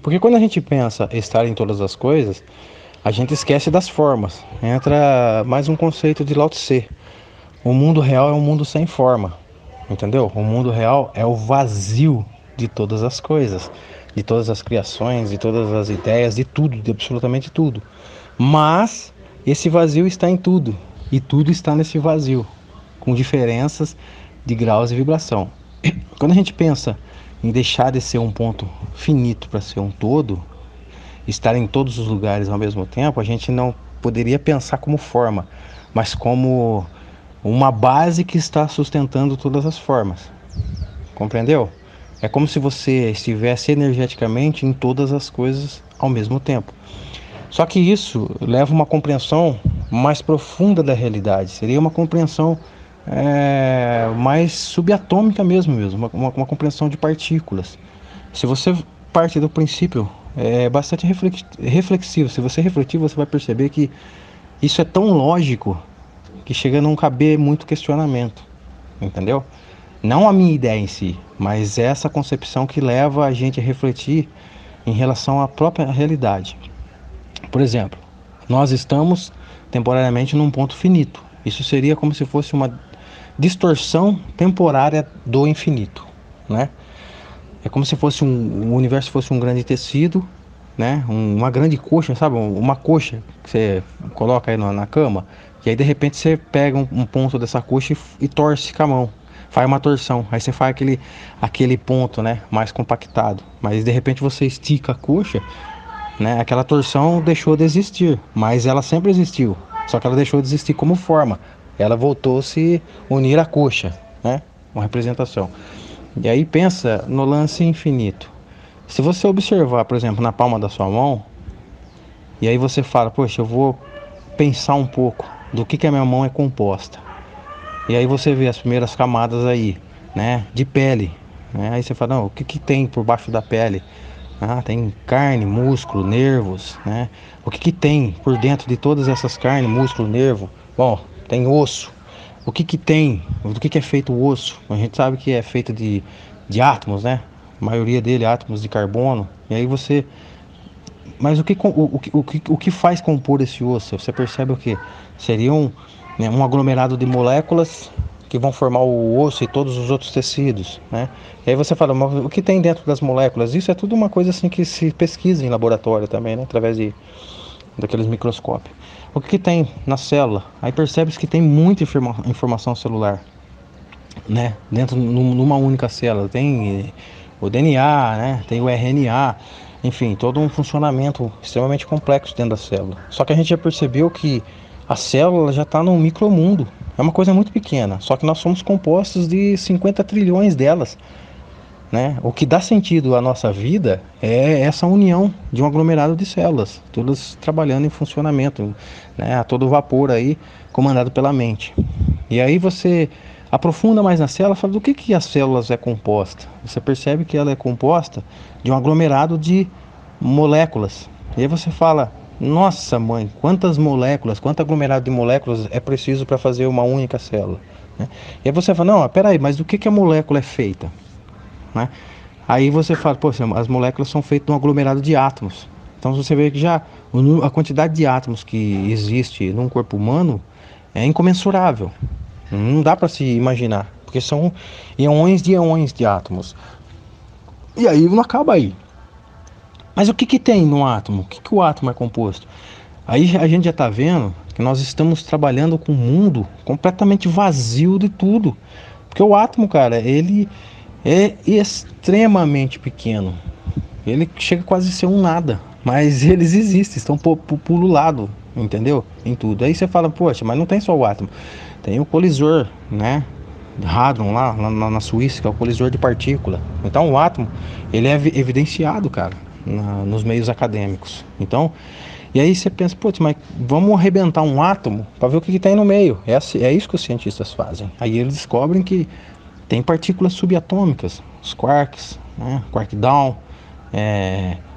Porque quando a gente pensa estar em todas as coisas, a gente esquece das formas. Entra mais um conceito de Lao Tse. O mundo real é um mundo sem forma, entendeu? O mundo real é o vazio de todas as coisas, de todas as criações, de todas as ideias, de tudo, de absolutamente tudo. Mas esse vazio está em tudo, e tudo está nesse vazio, com diferenças de graus de vibração. Quando a gente pensa em deixar de ser um ponto finito para ser um todo, estar em todos os lugares ao mesmo tempo, a gente não poderia pensar como forma, mas como uma base que está sustentando todas as formas. Compreendeu? É como se você estivesse energeticamente em todas as coisas ao mesmo tempo. Só que isso leva uma compreensão mais profunda da realidade. Seria uma compreensão mais subatômica mesmo, uma compreensão de partículas. Se você parte do princípio, é bastante reflexivo. Se você refletir, você vai perceber que isso é tão lógico que chega a não caber muito questionamento, entendeu? Não a minha ideia em si, mas essa concepção que leva a gente a refletir em relação à própria realidade. Por exemplo, nós estamos temporariamente num ponto finito. Isso seria como se fosse uma distorção temporária do infinito, né? É como se fosse o universo fosse um grande tecido, né? Uma grande coxa, sabe? Uma coxa que você coloca aí na cama, e aí de repente você pega um ponto dessa coxa e torce com a mão. Faz uma torção, aí você faz aquele ponto, né, mais compactado. Mas de repente você estica a coxa, né? Aquela torção deixou de existir, mas ela sempre existiu. Só que ela deixou de existir como forma. Ela voltou a se unir à coxa, né? Uma representação. E aí pensa no lance infinito. Se você observar, por exemplo, na palma da sua mão, e aí você fala, poxa, eu vou pensar um pouco do que a minha mão é composta. E aí você vê as primeiras camadas aí, né, de pele, né? Aí você fala, não, o que tem por baixo da pele? Ah, tem carne, músculo, nervos, né? O que tem por dentro de todas essas carnes, músculo, nervo? Bom, tem osso. O que tem? Do que é feito o osso? A gente sabe que é feito de átomos, né? A maioria dele átomos de carbono. E aí você, mas o que faz compor esse osso? Você percebe o que? Seria né, um aglomerado de moléculas que vão formar o osso e todos os outros tecidos, né? E aí você fala, mas o que tem dentro das moléculas? Isso é tudo uma coisa assim que se pesquisa em laboratório também, né? Através daqueles microscópios. O que tem na célula? Aí percebe-se que tem muita informação celular, né? Dentro numa única célula. Tem o DNA, né? Tem o RNA, enfim, todo um funcionamento extremamente complexo dentro da célula. Só que a gente já percebeu que a célula já está num micromundo. É uma coisa muito pequena, só que nós somos compostos de 50 trilhões delas, né? O que dá sentido à nossa vida é essa união de um aglomerado de células, todas trabalhando em funcionamento, né? A todo vapor aí, comandado pela mente. E aí você aprofunda mais na célula, fala do que as células é composta. Você percebe que ela é composta de um aglomerado de moléculas. E aí você fala, nossa mãe, quantas moléculas, quanto aglomerado de moléculas é preciso para fazer uma única célula, né? E aí você fala, não, peraí, mas do que a molécula é feita, né? Aí você fala, poxa, as moléculas são feitas de um aglomerado de átomos. Então você vê que já a quantidade de átomos que existe num corpo humano é incomensurável. Não dá para se imaginar, porque são eões de átomos. E aí não acaba aí. Mas o que tem no átomo? O que o átomo é composto? Aí a gente já está vendo que nós estamos trabalhando com um mundo completamente vazio de tudo. Porque o átomo, cara, ele é extremamente pequeno. Ele chega quase a ser um nada. Mas eles existem, estão pululado, entendeu? Em tudo. Aí você fala, poxa, mas não tem só o átomo. Tem o colisor, né? Hadron lá na Suíça, que é o colisor de partícula. Então o átomo, ele é evidenciado, cara, nos meios acadêmicos. Então, e aí você pensa, putz, mas vamos arrebentar um átomo para ver o que tem no meio. É isso que os cientistas fazem. Aí eles descobrem que tem partículas subatômicas, os quarks, né? Quark down,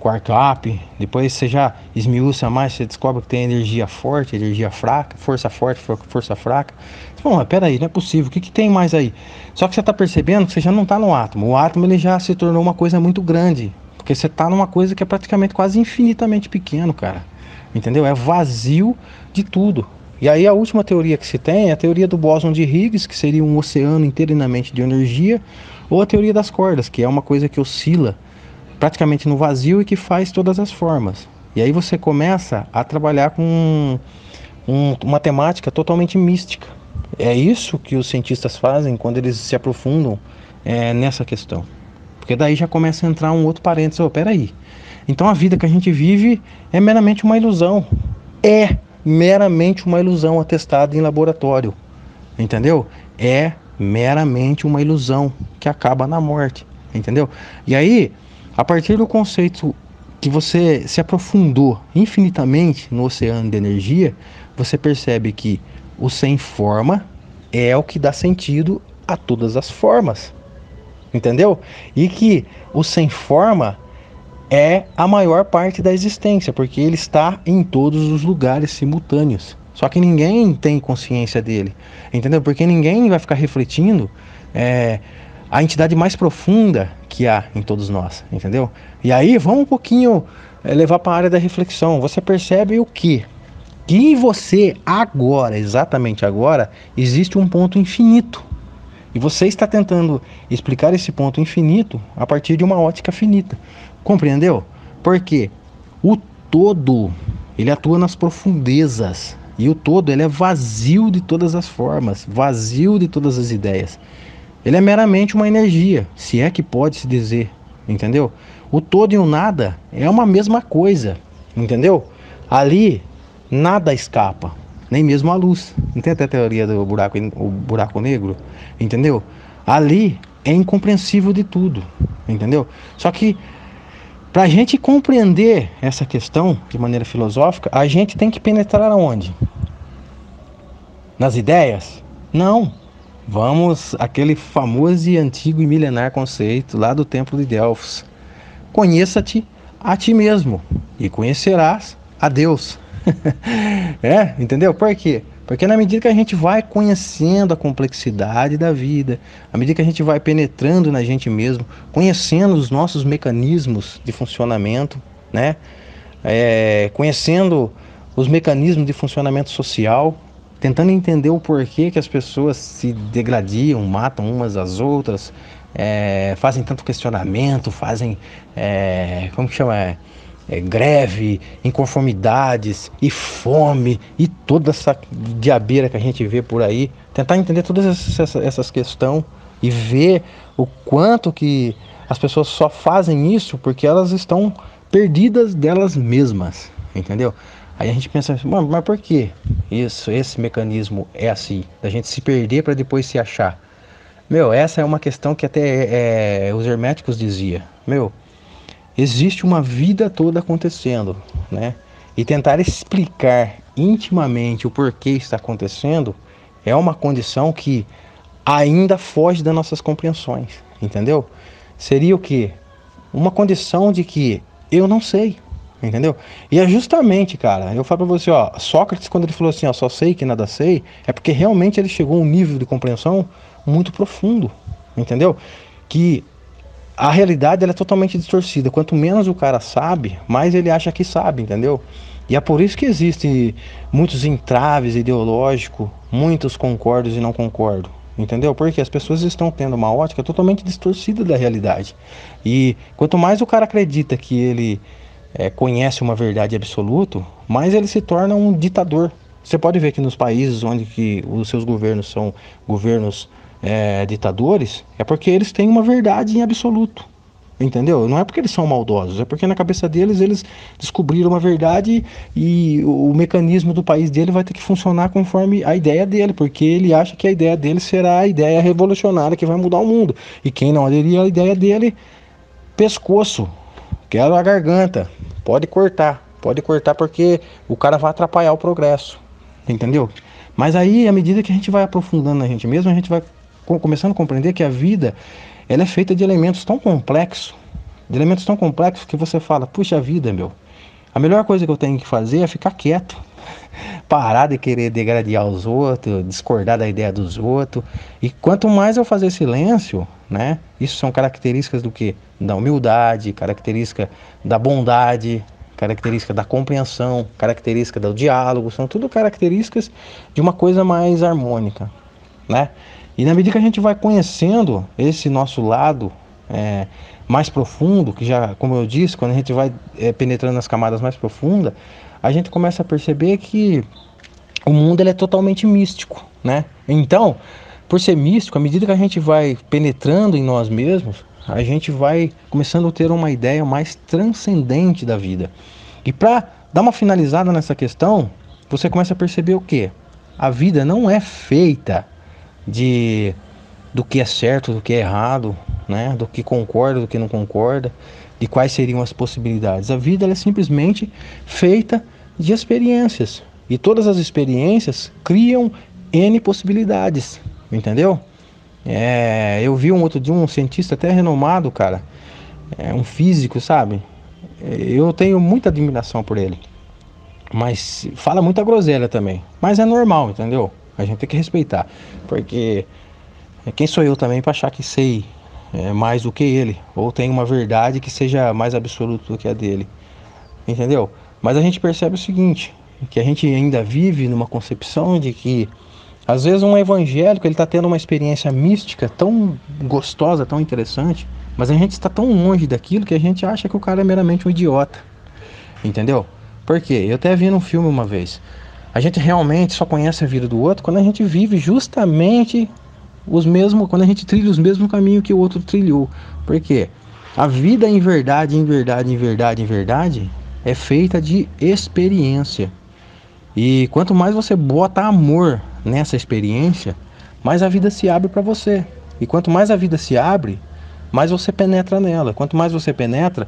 quark up. Depois você já esmiuça mais, você descobre que tem energia forte, energia fraca, força forte, força fraca. Bom, mas peraí, não é possível, o que tem mais aí? Só que você está percebendo que você já não está no átomo. O átomo ele já se tornou uma coisa muito grande, Porque você tá numa coisa que é praticamente quase infinitamente pequeno, cara. Entendeu? É vazio de tudo. E aí a última teoria que se tem é a teoria do bóson de Higgs, que seria um oceano inteiramente de energia, ou a teoria das cordas, que é uma coisa que oscila praticamente no vazio e que faz todas as formas. E aí você começa a trabalhar com uma temática totalmente mística. É isso que os cientistas fazem quando eles se aprofundam nessa questão. Porque daí já começa a entrar um outro parênteses. Oh, peraí. Então a vida que a gente vive é meramente uma ilusão. É meramente uma ilusão atestada em laboratório. Entendeu? É meramente uma ilusão que acaba na morte. Entendeu? E aí, a partir do conceito que você se aprofundou infinitamente no oceano de energia, você percebe que o sem forma é o que dá sentido a todas as formas. Entendeu? E que o sem forma é a maior parte da existência, porque ele está em todos os lugares simultâneos. Só que ninguém tem consciência dele, entendeu? Porque ninguém vai ficar refletindo a entidade mais profunda que há em todos nós, entendeu? E aí vamos um pouquinho levar para a área da reflexão. Você percebe o quê? Que em você agora, exatamente agora, existe um ponto infinito. E você está tentando explicar esse ponto infinito a partir de uma ótica finita. Compreendeu? Porque o todo, ele atua nas profundezas. E o todo, ele é vazio de todas as formas, vazio de todas as ideias. Ele é meramente uma energia, se é que pode se dizer, entendeu? O todo e o nada é uma mesma coisa, entendeu? Ali, nada escapa, nem mesmo a luz. Não tem até a teoria do buraco negro, entendeu? Ali é incompreensível de tudo, entendeu? Só que para a gente compreender essa questão de maneira filosófica, a gente tem que penetrar aonde? Nas ideias? Não. Vamos àquele famoso e antigo e milenar conceito lá do Templo de Delfos. Conheça-te a ti mesmo e conhecerás a Deus. Entendeu? Por quê? Porque na medida que a gente vai conhecendo a complexidade da vida, à medida que a gente vai penetrando na gente mesmo, conhecendo os nossos mecanismos de funcionamento, né? Conhecendo os mecanismos de funcionamento social, tentando entender o porquê que as pessoas se degradiam, matam umas às outras, fazem tanto questionamento, fazem, como que chama? Greve, inconformidades e fome e toda essa diabeira que a gente vê por aí, tentar entender todas essas questões e ver o quanto que as pessoas só fazem isso porque elas estão perdidas delas mesmas, entendeu? Aí a gente pensa assim, mas por que esse mecanismo é assim, da gente se perder para depois se achar? Essa é uma questão que até os herméticos diziam, existe uma vida toda acontecendo, né? E tentar explicar intimamente o porquê está acontecendo é uma condição que ainda foge das nossas compreensões, entendeu? Seria o quê? Uma condição de que eu não sei, entendeu? E é justamente, cara, eu falo pra você, ó, Sócrates, quando ele falou assim, ó, só sei que nada sei, é porque realmente ele chegou a um nível de compreensão muito profundo, entendeu? Que a realidade ela é totalmente distorcida. Quanto menos o cara sabe, mais ele acha que sabe, entendeu? E é por isso que existem muitos entraves ideológicos, muitos concordos e não concordo, entendeu? Porque as pessoas estão tendo uma ótica totalmente distorcida da realidade. E quanto mais o cara acredita que ele conhece uma verdade absoluta, mais ele se torna um ditador. Você pode ver que nos países onde que os seus governos são governos ditadores, é porque eles têm uma verdade em absoluto, entendeu? Não é porque eles são maldosos, é porque na cabeça deles eles descobriram uma verdade e o mecanismo do país dele vai ter que funcionar conforme a ideia dele, porque ele acha que a ideia dele será a ideia revolucionária que vai mudar o mundo, e quem não aderir à ideia dele, pescoço, quero a garganta, pode cortar porque o cara vai atrapalhar o progresso, entendeu? Mas aí, à medida que a gente vai aprofundando na gente mesmo, a gente vai começando a compreender que a vida ela é feita de elementos tão complexos, que você fala, puxa vida, a melhor coisa que eu tenho que fazer é ficar quieto, parar de querer degradar os outros, discordar da ideia dos outros. E quanto mais eu fazer silêncio, né? Isso são características do quê? Da humildade, característica da bondade, característica da compreensão, característica do diálogo, são tudo características de uma coisa mais harmônica, né? E na medida que a gente vai conhecendo esse nosso lado mais profundo, que já, como eu disse, quando a gente vai penetrando nas camadas mais profundas, a gente começa a perceber que o mundo ele é totalmente místico, né? Então, por ser místico, à medida que a gente vai penetrando em nós mesmos, a gente vai começando a ter uma ideia mais transcendente da vida. E para dar uma finalizada nessa questão, você começa a perceber o quê? A vida não é feita do que é certo, do que é errado, né? Do que concorda, do que não concorda, de quais seriam as possibilidades. A vida ela é simplesmente feita de experiências. E todas as experiências criam N possibilidades, entendeu? Eu vi um outro dia um cientista até renomado, cara, um físico, sabe? Eu tenho muita admiração por ele, mas fala muita groselha também. Mas é normal, entendeu? A gente tem que respeitar, porque quem sou eu também para achar que sei mais do que ele, ou tem uma verdade que seja mais absoluta do que a dele, entendeu? Mas a gente percebe o seguinte, que a gente ainda vive numa concepção de que às vezes um evangélico ele está tendo uma experiência mística tão gostosa, tão interessante, mas a gente está tão longe daquilo que a gente acha que o cara é meramente um idiota, entendeu? Por quê? Eu até vi num filme uma vez, a gente realmente só conhece a vida do outro quando a gente vive justamente quando a gente trilha os mesmos caminhos que o outro trilhou. Por quê? A vida em verdade, em verdade, em verdade, em verdade, é feita de experiência. E quanto mais você bota amor nessa experiência, mais a vida se abre para você. E quanto mais a vida se abre, mais você penetra nela. Quanto mais você penetra,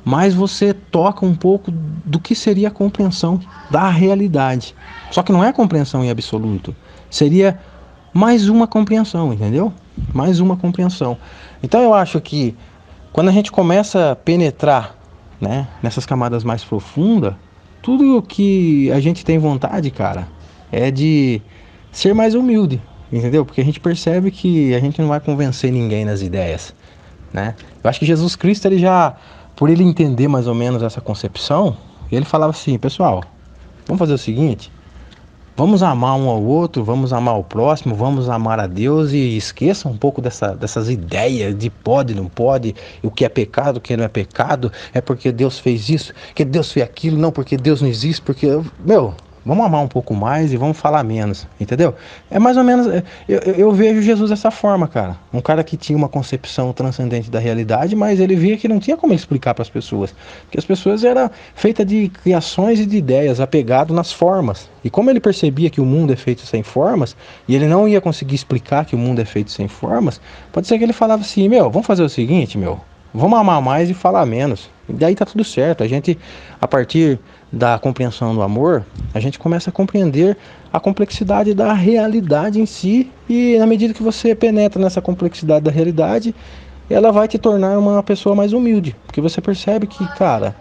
mais você toca um pouco do que seria a compreensão da realidade. Só que não é compreensão em absoluto. Seria mais uma compreensão, entendeu? Mais uma compreensão. Então eu acho que quando a gente começa a penetrar, né, nessas camadas mais profundas, tudo que a gente tem vontade, cara, é de ser mais humilde, entendeu? Porque a gente percebe que a gente não vai convencer ninguém nas ideias, né? Eu acho que Jesus Cristo, ele já, por ele entender mais ou menos essa concepção, ele falava assim, pessoal, vamos fazer o seguinte, vamos amar um ao outro, vamos amar o próximo, vamos amar a Deus e esqueça um pouco dessas ideias de pode, não pode, o que é pecado, o que não é pecado, é porque Deus fez isso, que Deus fez aquilo, não porque Deus não existe, porque, vamos amar um pouco mais e vamos falar menos, entendeu? É mais ou menos, eu vejo Jesus dessa forma, cara. Um cara que tinha uma concepção transcendente da realidade, mas ele via que não tinha como explicar para as pessoas. Porque as pessoas eram feitas de criações e de ideias, apegado nas formas. E como ele percebia que o mundo é feito sem formas, e ele não ia conseguir explicar que o mundo é feito sem formas, pode ser que ele falava assim, vamos fazer o seguinte, vamos amar mais e falar menos. E daí tá tudo certo. A gente, a partir da compreensão do amor, a gente começa a compreender a complexidade da realidade em si. E na medida que você penetra nessa complexidade da realidade, ela vai te tornar uma pessoa mais humilde. Porque você percebe que, cara,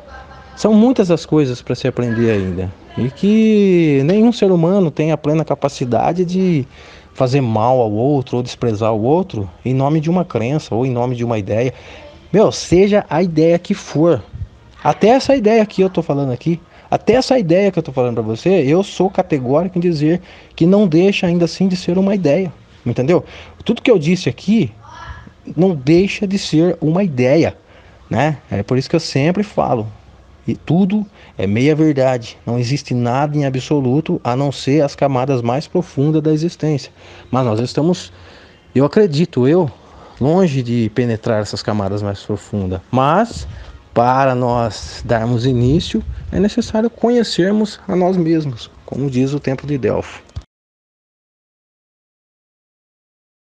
são muitas as coisas para se aprender ainda. E que nenhum ser humano tem a plena capacidade de fazer mal ao outro ou desprezar o outro em nome de uma crença ou em nome de uma ideia. Seja a ideia que for, até essa ideia que eu tô falando aqui, até essa ideia que eu tô falando para você, eu sou categórico em dizer que não deixa ainda assim de ser uma ideia, entendeu? Tudo que eu disse aqui não deixa de ser uma ideia, né? É por isso que eu sempre falo, e tudo é meia verdade, não existe nada em absoluto a não ser as camadas mais profundas da existência. Mas nós estamos, eu acredito, longe de penetrar essas camadas mais profundas, mas para nós darmos início é necessário conhecermos a nós mesmos, como diz o Templo de Delfos.